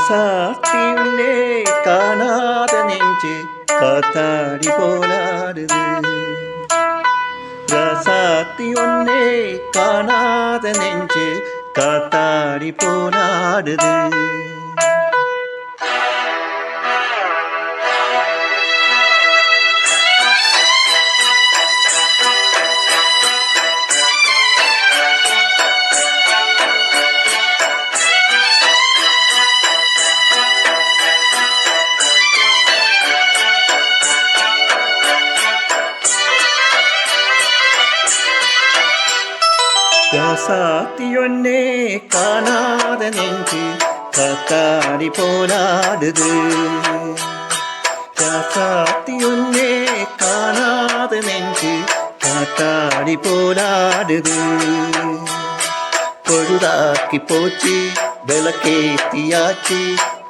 ராசாத்தியுள்ளே காணாத நெஞ்சு காத்தாடி போலாடுது. ராசாத்தி ஒன்னே காணாத நெஞ்சு காத்தாடி போலாடுது. ராசாத்தியொன்னே காணாத நெஞ்சு காத்தாடி போலாடுது. ராசாத்தியொன்னே காணாத நெஞ்சு காத்தாடி போலாடுது. பொழுதாக்கி போச்சு விளக்கேத்தியாச்சு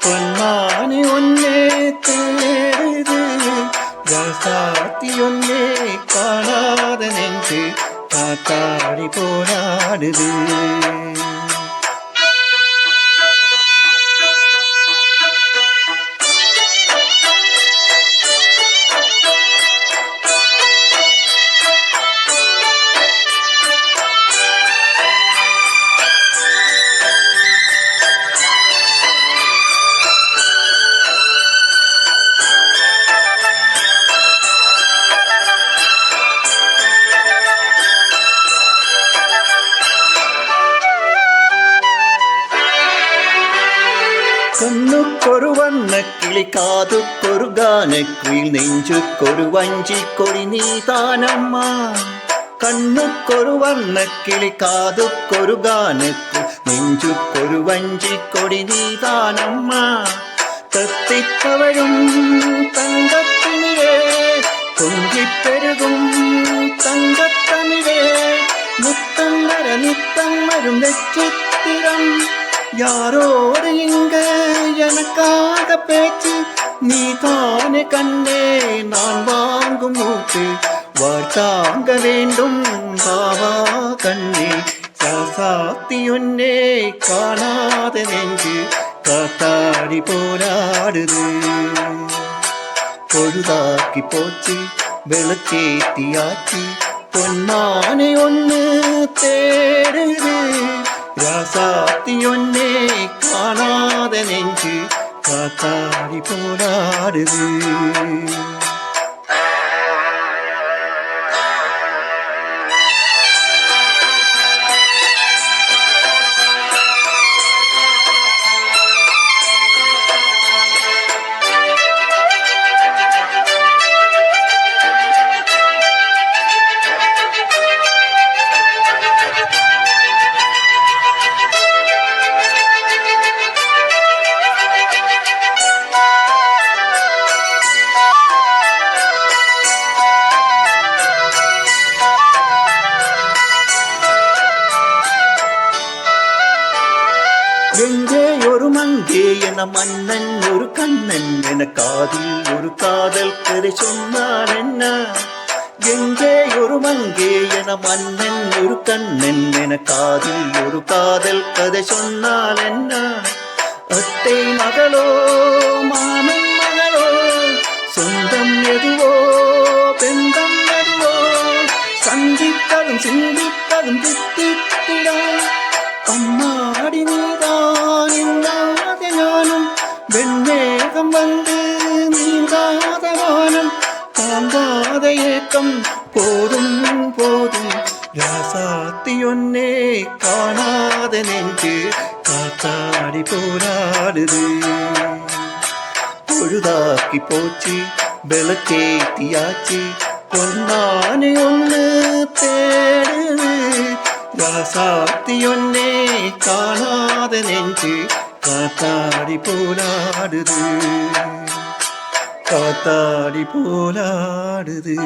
பொன்மானி ஒன்னே தேடுது. ராசாத்தியொன்னே காணாத நெஞ்சு காத்தாடி போராடுது. കണ്ണുക്കൊരു വണ്ണക്കിളി കാതുക്കൊരു ഗാനക്കുയിൽ നെഞ്ചുക്കൊരു വഞ്ചിക്കൊടി നീതാനമ്മ. കണ്ണുക്കൊരു വണ്ണക്കിളി കാതുക്കൊരു ഗാനക്കുയിൽ നെഞ്ചുക്കൊരു വഞ്ചിക്കൊടി നീതാനമ്മ. തത്തിത്തവഴും തങ്കത്തിമിഴേ പൊങ്കിപ്പെരുകും തങ്കത്തമിഴേ മുത്തം വര നിത്തം വരും നെറ്റിത്തിരം. யாரோடு இங்க எனக்காக பேச்சு நீ தானே கண்ணே நான் வாங்கும் மூச்சு வாழ்த்தாங்க வேண்டும் பாவா கண்ணே. ராசாத்தி ஒன்னே காணாத நெஞ்சு காத்தாடி போராடுது. பொழுதாக்கி போச்சு விளக்கேத்தியாச்சு பொன்மானை ஒன்று தேடுது. ராசாத்தியொன்னே காணாத நெஞ்சு காத்தாடி போராடுது. எங்கே ஒரு மங்கே என மன்னன் ஒரு கண்ணன் என காதில் ஒரு காதல் கதை சொன்னான் என்ன. எங்கே ஒரு மங்கே என மன்னன் ஒரு கண்ணன் என காதில் ஒரு காதல் கதை சொன்னால் என்ன. அத்தை மகளோ மாமன் மகளோ சொந்தம் எதுவோ பெந்தம் எதுவோ சந்தித்ததும் சிந்தித்ததும் தித்தித்திட அம்மாடி நீதான் இல்லாத ஞானம் வெண்மேகம் வந்து நீங்காத வானம் தாங்காத ஏக்கம் போதும் போதும். ராசாத்தியொன்னே காணாத நெஞ்சு காத்தாடி போராடுது. பொழுதாக்கி போச்சு விளக்கேத்தியாச்சு பொன்னானி ஒன்று தேடுது. ராசாத்தியொன்னே காணாத நெஞ்சு காத்தாடி போராடுது. காத்தாடி போராடுது.